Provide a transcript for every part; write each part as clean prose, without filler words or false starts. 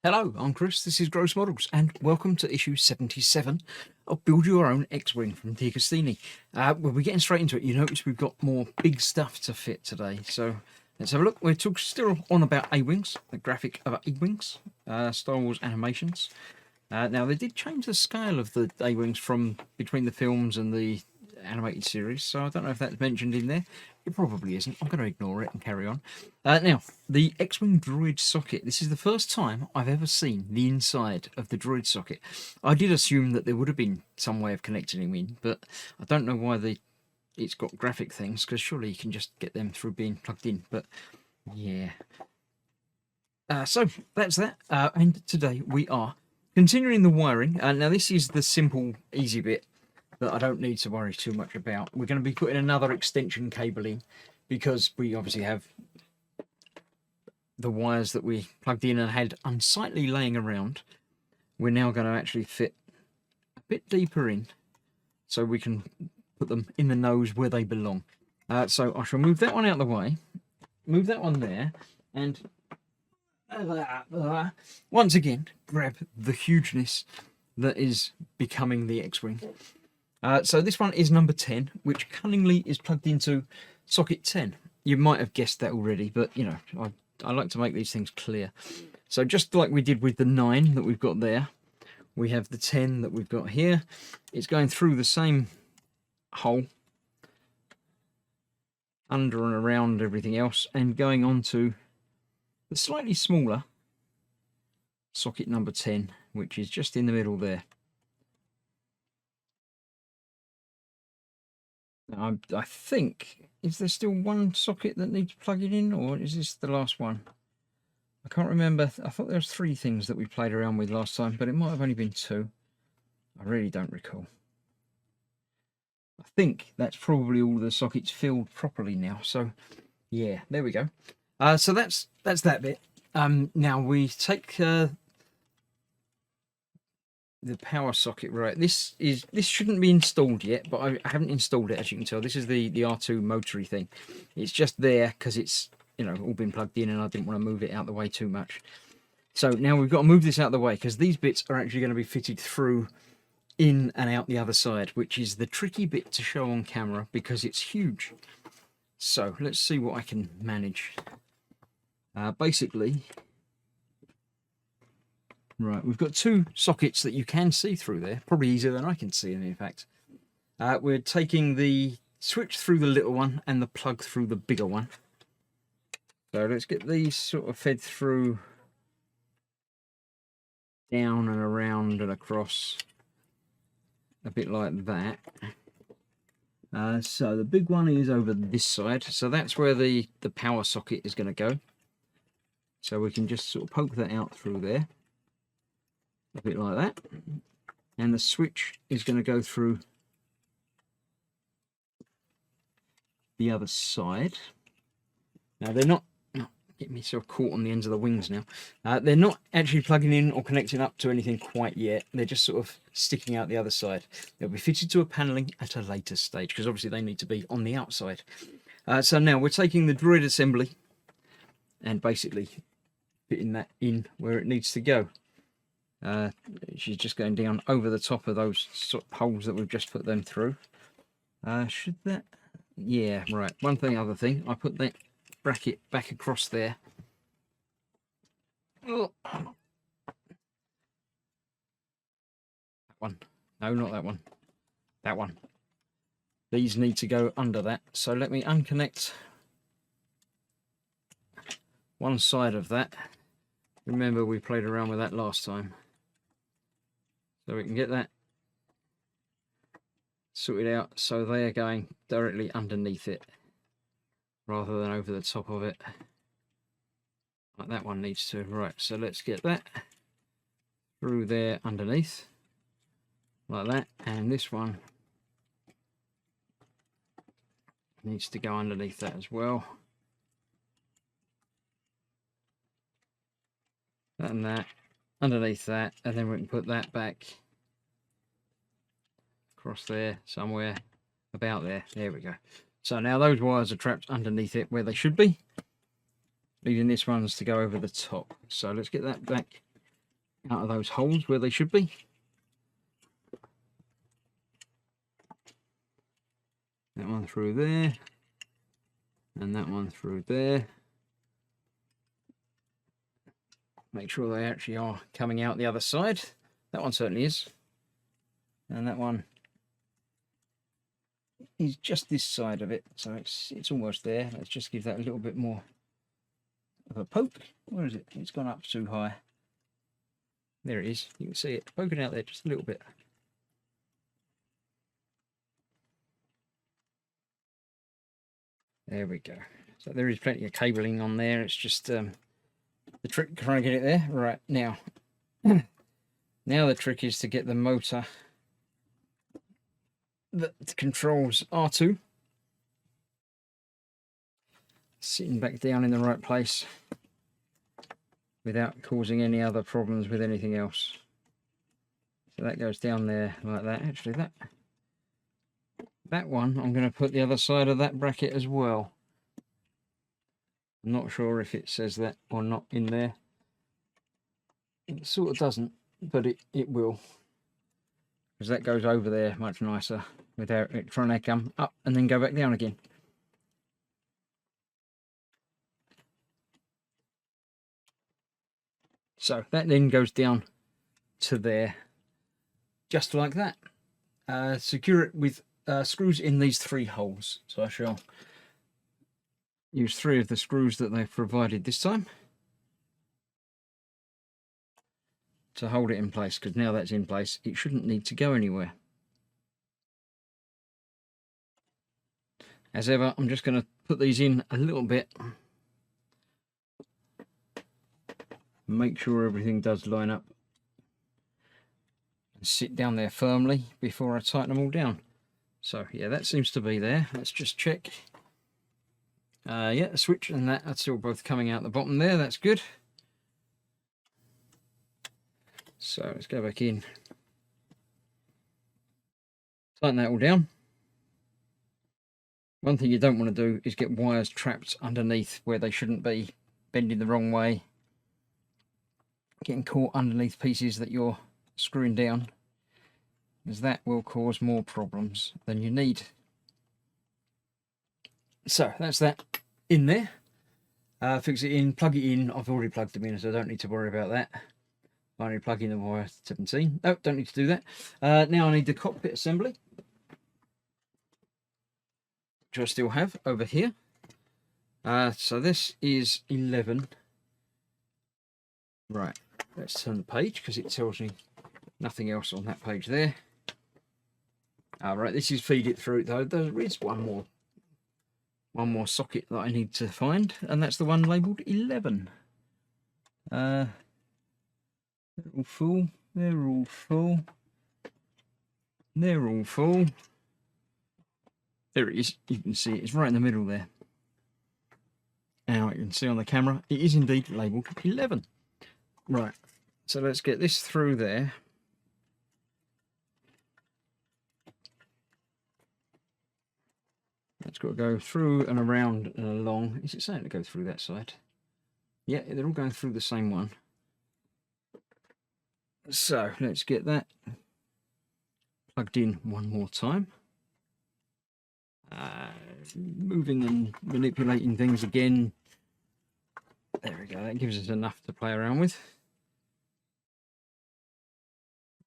Hello, I'm Chris, this is Gross Models, and welcome to issue 77 of Build Your Own X-Wing from DeAgostini. We'll be getting straight into it. You notice we've got more big stuff to fit today, so let's have a look. We're still on about A-Wings, the graphic of A-Wings, Star Wars animations. Now, they did change the scale of the A-Wings from between the films and the animated series, so I don't know if that's mentioned in there. It probably isn't. I'm going to ignore it and carry on. Now, the X-Wing droid socket. This is the first time I've ever seen the inside of the droid socket. I did assume that there would have been some way of connecting them in, but I don't know why it's got graphic things, because surely you can just get them through being plugged in, but yeah. So that's that, and today we are continuing the wiring. Now, this is the simple, easy bit that I don't need to worry too much about. We're going to be putting another extension cable in because we obviously have the wires that we plugged in and had unsightly laying around. We're now going to actually fit a bit deeper in so we can put them in the nose where they belong. So I shall move that one out of the way, move that one there, and once again grab the hugeness that is becoming the X-Wing. So this one is number 10, which cunningly is plugged into socket 10. You might have guessed that already, but you know, I like to make these things clear. So just like we did with the 9 that we've got there, we have the 10 that we've got here. It's going through the same hole, under and around everything else, and going on to the slightly smaller socket number 10, which is just in the middle there. I think, is there still one socket that needs plugging in, or is this the last one? I can't remember. I thought there was 3 things that we played around with last time, but it might have only been 2. I really don't recall. I think that's probably all the sockets filled properly now. So yeah, there we go. So that's that bit. Now we take the power socket. Right, this shouldn't be installed yet, but I haven't installed it, as you can tell. This is the R2 motory thing. It's just there because it's, you know, all been plugged in, and I didn't want to move it out the way too much. So now we've got to move this out of the way because these bits are actually going to be fitted through in and out the other side, which is the tricky bit to show on camera because it's huge. So let's see what I can manage. Basically, right, we've got 2 sockets that you can see through there, probably easier than I can see them, in fact. We're taking the switch through the little one and the plug through the bigger one. So let's get these sort of fed through down and around and across, a bit like that. So the big one is over this side, so that's where the power socket is going to go. So we can just sort of poke that out through there, a bit like that, and the switch is going to go through the other side. Now they're not, get myself caught on the ends of the wings now. They're not actually plugging in or connecting up to anything quite yet. They're just sort of sticking out the other side. They'll be fitted to a paneling at a later stage because obviously they need to be on the outside. So now we're taking the droid assembly and basically fitting that in where it needs to go. She's just going down over the top of those sort of holes that we've just put them through. Should that? Yeah, right. One thing, other thing. I put that bracket back across there. Oh. That one. No, not that one. That one. These need to go under that. So let me unconnect one side of that. Remember, we played around with that last time. So we can get that sorted out so they are going directly underneath it rather than over the top of it, like that one needs to. Right, so let's get that through there underneath, like that, and this one needs to go underneath that as well. And that, underneath that, and then we can put that back across there somewhere, about there. There we go. So now those wires are trapped underneath it where they should be, leaving this one's to go over the top. So let's get that back out of those holes where they should be. That one through there, and that one through there. Make sure they actually are coming out the other side. That one certainly is. And that one is just this side of it, so it's almost there. Let's just give that a little bit more of a poke. Where is it? It's gone up too high. There it is. You can see it poking out there just a little bit. There we go. So there is plenty of cabling on there. It's just the trick trying to get it there. Right, now. Now the trick is to get the motor that controls R2 sitting back down in the right place without causing any other problems with anything else. So that goes down there like that. Actually, that one, I'm going to put the other side of that bracket as well. I'm not sure if it says that or not in there. It sort of doesn't, but it will. Because that goes over there much nicer without it trying to come up and then go back down again. So that then goes down to there, just like that. Secure it with screws in these 3 holes. So I shall use 3 of the screws that they've provided this time to hold it in place, because now that's in place, it shouldn't need to go anywhere. As ever, I'm just going to put these in a little bit. Make sure everything does line up and sit down there firmly before I tighten them all down. So yeah, that seems to be there. Let's just check. Yeah, the switch and that are still both coming out the bottom there. That's good. So let's go back in. Tighten that all down. One thing you don't want to do is get wires trapped underneath where they shouldn't be, bending the wrong way, getting caught underneath pieces that you're screwing down, because that will cause more problems than you need. So that's that in there. Fix it in, plug it in. I've already plugged them in, so I don't need to worry about that. I only plug in the wire 17. No, don't need to do that. Now I need the cockpit assembly, which I still have over here. So this is 11. Right, let's turn the page because it tells me nothing else on that page there. Right, this is feed it through though. There is one more socket that I need to find, and that's the one labelled 11. They're all full. They're all full. They're all full. There it is. You can see it's right in the middle there. Now you can see on the camera it is indeed labelled 11. Right, so let's get this through there. That's got to go through and around and along. Is it saying to go through that side? Yeah, they're all going through the same one. So let's get that plugged in one more time. Moving and manipulating things again. There we go, that gives us enough to play around with.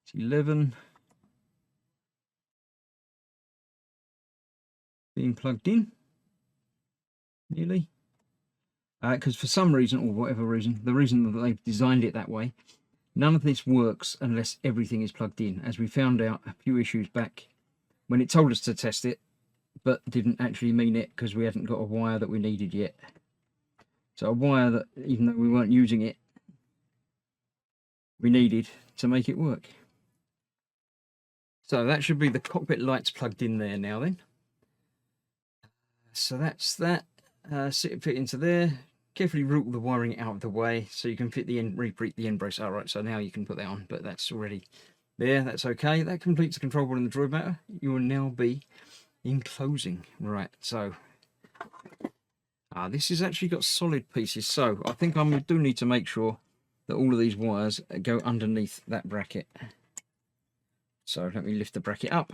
It's 11. Being plugged in. Nearly. Because for some reason, or whatever reason, the reason that they've designed it that way, none of this works unless everything is plugged in, as we found out a few issues back when it told us to test it, but didn't actually mean it because we hadn't got a wire that we needed yet. So a wire that, even though we weren't using it, we needed to make it work. So that should be the cockpit lights plugged in there now then. So that's that. Fit into there. Carefully route the wiring out of the way so you can fit the end, repeat the end brace. All right, so now you can put that on, but that's already there. That's okay. That completes the control board and the droid motor. You will now be in closing. Right, so this has actually got solid pieces, so I think I do need to make sure that all of these wires go underneath that bracket. So let me lift the bracket up.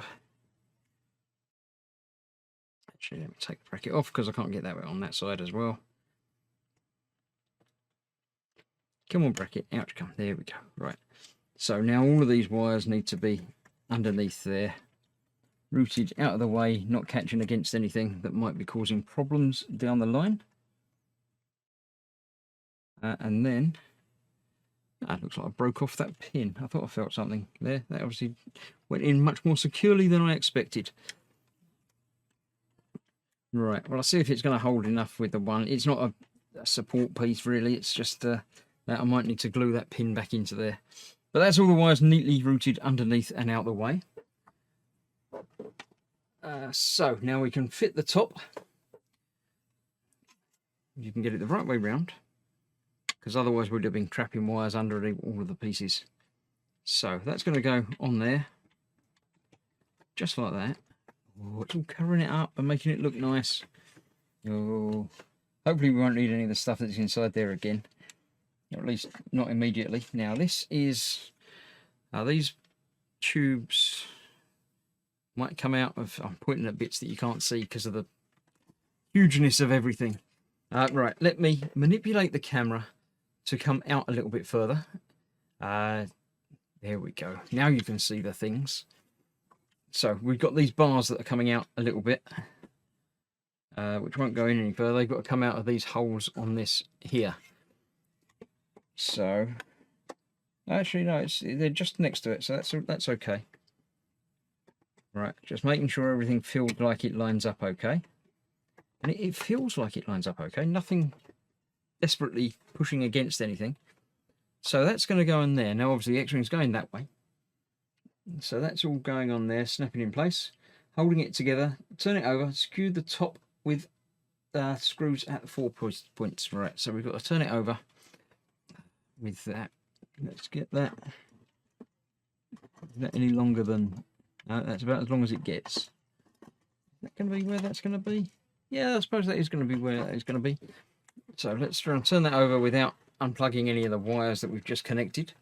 Actually, let me take the bracket off because I can't get that on that side as well. Come on, bracket, out you come. There we go. Right. So now all of these wires need to be underneath there, routed out of the way, not catching against anything that might be causing problems down the line. And then, it looks like I broke off that pin. I thought I felt something there. That obviously went in much more securely than I expected. Right, well, I'll see if it's going to hold enough with the one. It's not a support piece, really. It's just that I might need to glue that pin back into there. But that's all the wires neatly routed underneath and out the way. So now we can fit the top. You can get it the right way round, because otherwise we'd have been trapping wires under all of the pieces. So that's going to go on there, just like that. Oh, it's all covering it up and making it look nice. Oh, hopefully we won't need any of the stuff that's inside there again, or at least not immediately. Now this is, these tubes might come out of, I'm pointing at bits that you can't see because of the hugeness of everything. Right, let me manipulate the camera to come out a little bit further. There we go. Now you can see the things. So we've got these bars that are coming out a little bit, which won't go in any further. They've got to come out of these holes on this here. So actually no, they're just next to it, so that's okay. Right, just making sure everything feels like it lines up okay. And it feels like it lines up okay. Nothing desperately pushing against anything. So that's going to go in there. Now obviously the X-ring's going that way. So that's all going on there, snapping in place. Holding it together, turn it over, screw the top with screws at the 4 points. Right, so we've got to turn it over with that. Let's get that. Is that any longer than... that's about as long as it gets. Is that going to be where that's going to be? Yeah, I suppose that is going to be where that is going to be. So let's try and turn that over without unplugging any of the wires that we've just connected,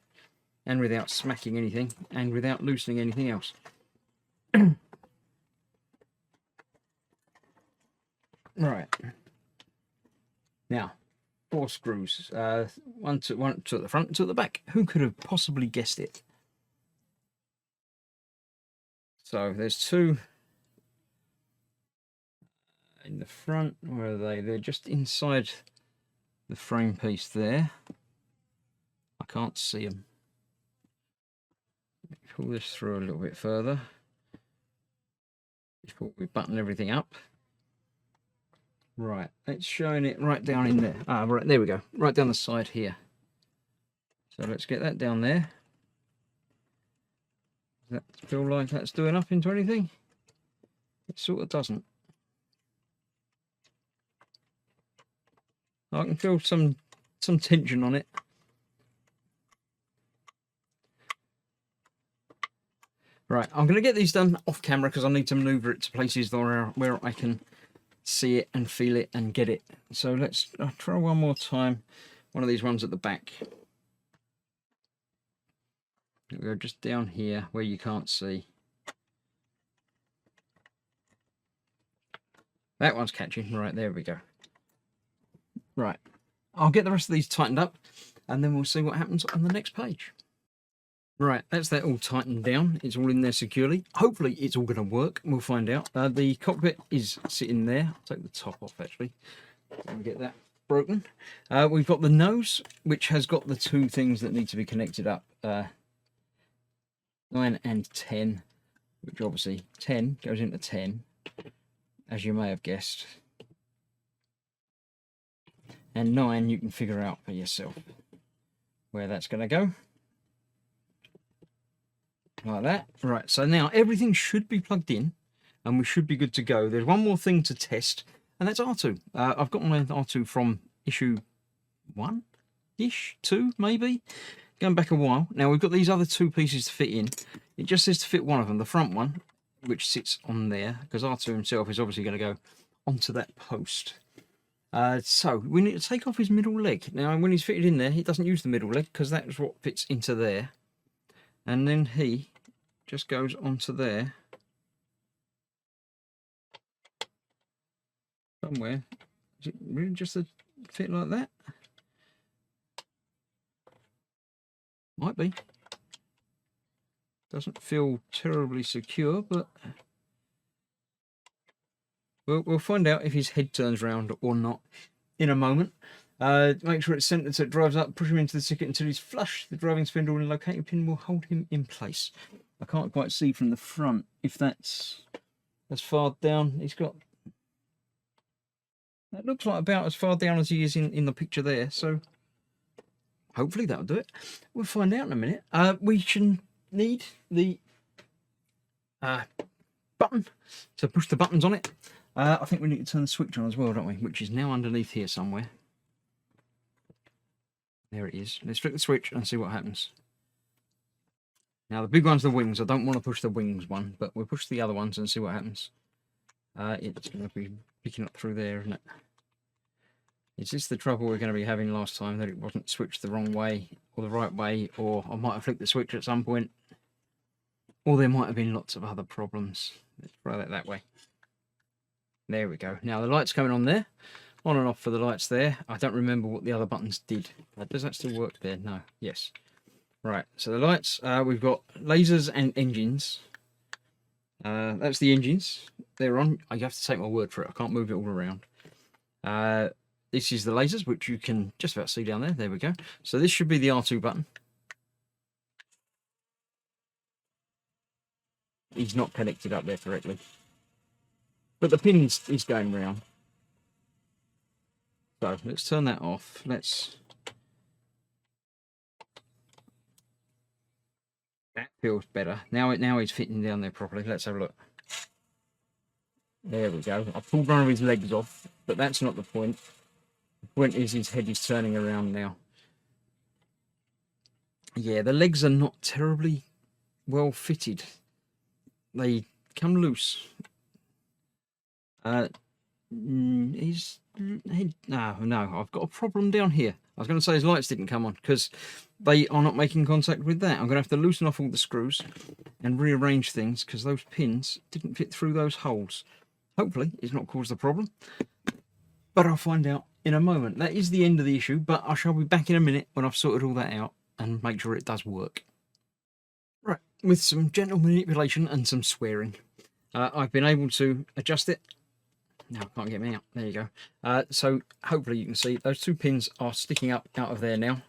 and without smacking anything, and without loosening anything else. Right. Now, 4 screws. One to the front and 2 at the back. Who could have possibly guessed it? So there's 2 in the front. Where are they? They're just inside the frame piece there. I can't see them. Pull this through a little bit further before we button everything up. Right, it's showing it right down in there. Right, there we go. Right down the side here. So let's get that down there. Does that feel like that's doing up into anything? It sort of doesn't. I can feel some tension on it. Right, I'm going to get these done off camera because I need to maneuver it to places where I can see it and feel it and get it. So let's try one more time. One of these ones at the back. We're just down here where you can't see. That one's catching. Right, there we go. Right, I'll get the rest of these tightened up and then we'll see what happens on the next page. Right, that's that all tightened down. It's all in there securely. Hopefully it's all going to work. We'll find out. The cockpit is sitting there. I'll take the top off actually and get that broken. We've got the nose, which has got the 2 things that need to be connected up. 9 and 10, which obviously 10 goes into 10, as you may have guessed. And 9 you can figure out for yourself where that's going to go. Like that. Right, so now everything should be plugged in and we should be good to go. There's one more thing to test, and that's R2. I've got my R2 from issue 1-ish, 2 maybe, going back a while. Now we've got these other 2 pieces to fit in. It just says to fit one of them, the front one, which sits on there, because R2 himself is obviously going to go onto that post. So we need to take off his middle leg. Now, when he's fitted in there, he doesn't use the middle leg because that's what fits into there. And then he just goes onto there. Somewhere. Is it really just a fit like that? Might be. Doesn't feel terribly secure, but we'll find out if his head turns round or not in a moment. Make sure it's centered so it drives up, push him into the socket until he's flush. The driving spindle and locating pin will hold him in place. I can't quite see from the front if that's as far down. He's got... That looks like about as far down as he is in the picture there, so hopefully that'll do it. We'll find out in a minute. We should need the button to push the buttons on it. I think we need to turn the switch on as well, don't we? Which is now underneath here somewhere. There it is. Let's flick the switch and see what happens. Now the big one's the wings. I don't want to push the wings one, but we'll push the other ones and see what happens. It's going to be picking up through there, isn't it? Is this the trouble we're going to be having last time, that it wasn't switched the wrong way or the right way, or I might have flicked the switch at some point, or there might have been lots of other problems. Let's try that way. There we go. Now the light's coming on there, on and off for the lights there. I don't remember what the other buttons did. Does that still work there? No. Yes. Right, so the lights, we've got lasers and engines. That's the engines. They're on. You have to take my word for it. I can't move it all around. This is the lasers, which you can just about see down there. There we go. So this should be the R2 button. He's not connected up there correctly. But the pin is going round. So let's turn that off. Let's... That feels better. Now he's fitting down there properly. Let's have a look. There we go. I pulled one of his legs off, but that's not the point. The point is his head is turning around now. Yeah, the legs are not terribly well fitted. They come loose. His head... No, I've got a problem down here. I was going to say his lights didn't come on because they are not making contact with that. I'm going to have to loosen off all the screws and rearrange things because those pins didn't fit through those holes. Hopefully it's not caused the problem, but I'll find out in a moment. That is the end of the issue, but I shall be back in a minute when I've sorted all that out and make sure it does work. Right, with some gentle manipulation and some swearing, I've been able to adjust it. Now I can't get me out. There you go. So hopefully you can see those two pins are sticking up out of there now.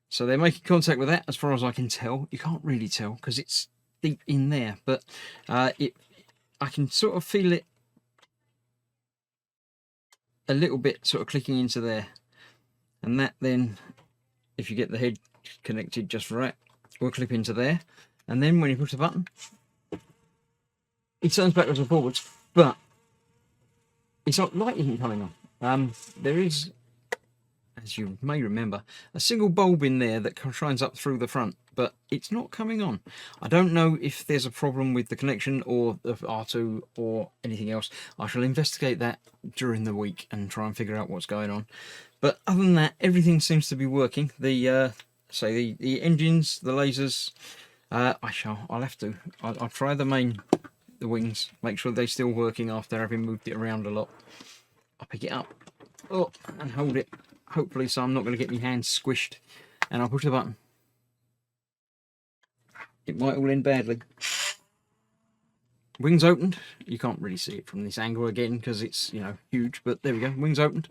So they're making contact with that as far as I can tell. You can't really tell because it's deep in there, but I can sort of feel it a little bit sort of clicking into there. And that then, if you get the head connected just right, will clip into there. And then when you push the button, it turns backwards and forwards, but it's not light isn't coming on. There is, as you may remember, a single bulb in there that shines up through the front, but it's not coming on. I don't know if there's a problem with the connection or the R2 or anything else. I shall investigate that during the week and try and figure out what's going on. But other than that, everything seems to be working. The engines, the lasers. I'll have to. I'll try the wings, make sure they're still working after having moved it around a lot. I'll pick it up, and hold it, hopefully so I'm not going to get my hands squished, and I'll push the button. It might all end badly. Wings opened. You can't really see it from this angle again because it's, huge, but there we go, wings opened.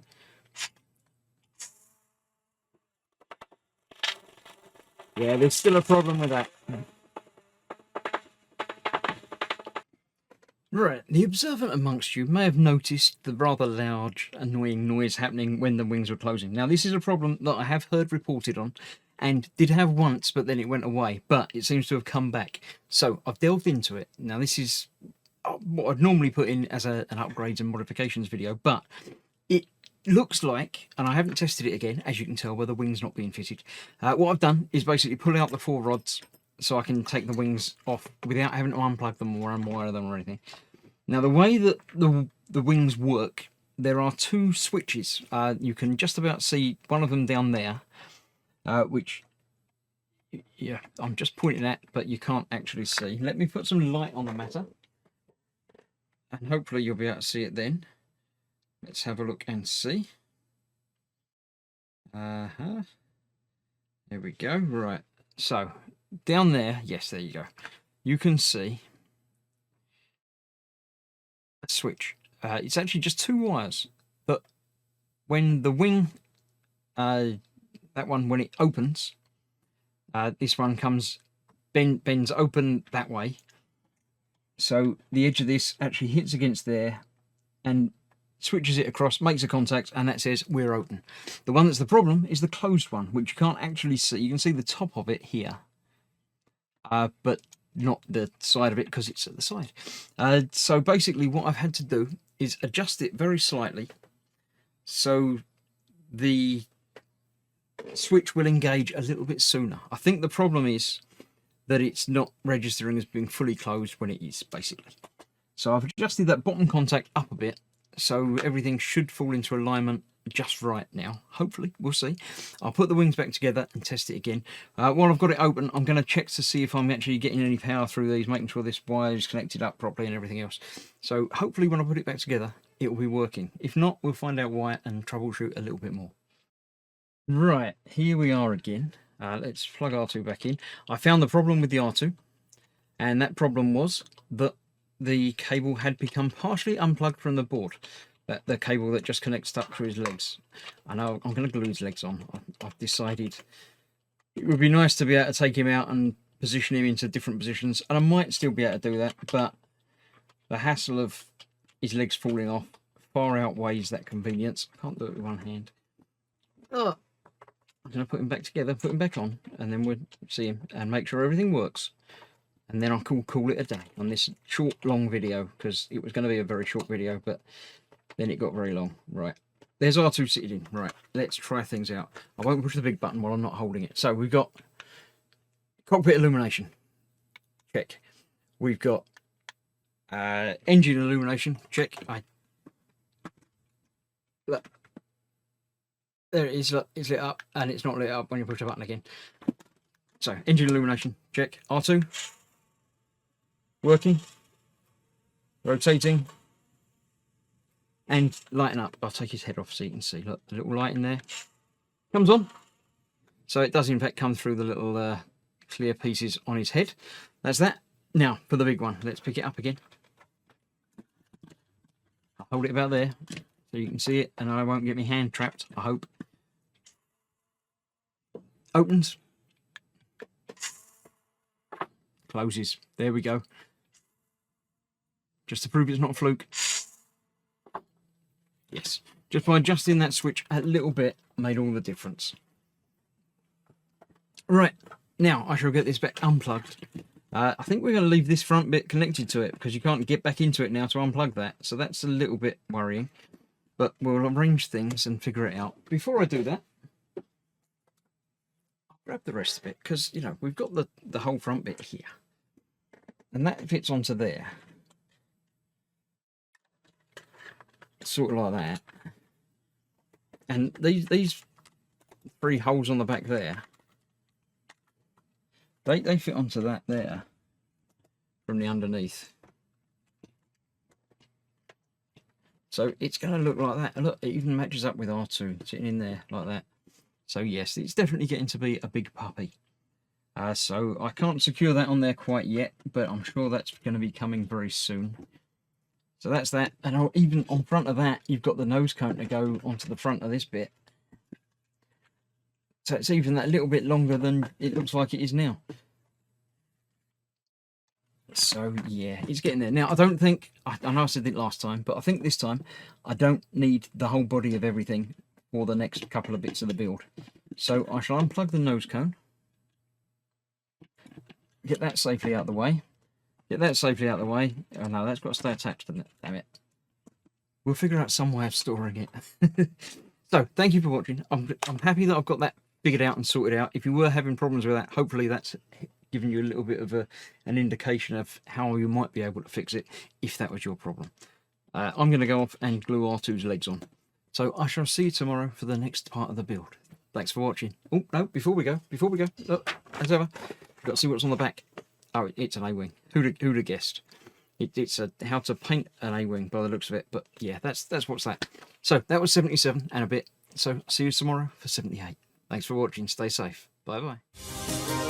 Yeah, there's still a problem with that. Right, the observant amongst you may have noticed the rather large, annoying noise happening when the wings were closing. Now, this is a problem that I have heard reported on, and did have once, but then it went away. But it seems to have come back. So I've delved into it. Now, this is what I'd normally put in as an upgrades and modifications video, but it looks like, and I haven't tested it again, as you can tell by the wings not being fitted. What I've done is basically pull out the 4 rods, so I can take the wings off without having to unplug them or unwire them or anything. Now, the way that the wings work, there are two switches. You can just about see one of them down there, which, yeah, I'm just pointing at, but you can't actually see. Let me put some light on the matter, and hopefully you'll be able to see it then. Let's have a look and see. There we go. Right. So down there, yes, there you go. You can see a switch. It's actually just two wires, but when the wing, that one, when it opens, this one bends open that way. So the edge of this actually hits against there and switches it across, makes a contact, and that says we're open. The one that's the problem is the closed one, which you can't actually see. You can see the top of it here, but not the side of it because it's at the side. So basically what I've had to do is adjust it very slightly so the switch will engage a little bit sooner. I think the problem is that it's not registering as being fully closed when it is, basically. So I've adjusted that bottom contact up a bit, so everything should fall into alignment just right now. Hopefully, we'll see. I'll put the wings back together and test it again. While I've got it open, I'm going to check to see if I'm actually getting any power through these, making sure this wire is connected up properly and everything else. So hopefully when I put it back together, it will be working. If not, we'll find out why and troubleshoot a little bit more. Right, here we are again. Let's plug R2 back in. I found the problem with the R2, and that problem was that the cable had become partially unplugged from the board. The cable that just connects up to his legs. I know I'm going to glue his legs on. I've decided it would be nice to be able to take him out and position him into different positions, and I might still be able to do that, but the hassle of his legs falling off far outweighs that convenience. I can't do it with one hand. Oh. I'm going to put him back together, put him back on, and then we'll see him and make sure everything works. And then I'll call it a day on this short, long video, because it was going to be a very short video, but then it got very long. Right, there's R2 sitting in. Right, let's try things out. I won't push the big button while I'm not holding it. So we've got cockpit illumination. Check. We've got engine illumination. Check. Look. There it is, look, it's lit up, and it's not lit up when you push the button again. So, engine illumination, check. R2, working, rotating, and lighting up. I'll take his head off so you can see. Look, the little light in there comes on. So it does in fact come through the little clear pieces on his head. That's that. Now, for the big one, let's pick it up again. I'll hold it about there so you can see it, and I won't get my hand trapped, I hope. Opens. Closes. There we go. Just to prove it's not a fluke. Yes. Just by adjusting that switch a little bit made all the difference. Right. Now I shall get this back unplugged. I think we're going to leave this front bit connected to it because you can't get back into it now to unplug that. So that's a little bit worrying. But we'll arrange things and figure it out. Before I do that, I'll grab the rest of it because, you know, we've got the whole front bit here. And that fits onto there. Sort of like that. And these three holes on the back there, they fit onto that there from the underneath. So it's going to look like that. And look, it even matches up with R2 sitting in there like that. So yes, it's definitely getting to be a big puppy. So I can't secure that on there quite yet, but I'm sure that's going to be coming very soon. So that's that. And even on front of that, you've got the nose cone to go onto the front of this bit. So it's even that little bit longer than it looks like it is now. So yeah, it's getting there. Now I don't think, I know I said it last time, but I think this time I don't need the whole body of everything for the next couple of bits of the build. So I shall unplug the nose cone. Get that safely out of the way. Get that safely out of the way. Oh no, that's got to stay attached, doesn't it? Damn it. We'll figure out some way of storing it. So, thank you for watching. I'm happy that I've got that figured out and sorted out. If you were having problems with that, hopefully that's giving you a little bit of an indication of how you might be able to fix it if that was your problem. I'm going to go off and glue R2's legs on. So I shall see you tomorrow for the next part of the build. Thanks for watching. Oh, no, before we go, look, as ever, we've got to see what's on the back. Oh, it's an A-wing. Who'd have guessed? It's a how to paint an A-wing by the looks of it. But yeah, that's what's that. So that was 77 and a bit. So see you tomorrow for 78. Thanks for watching. Stay safe. Bye-bye.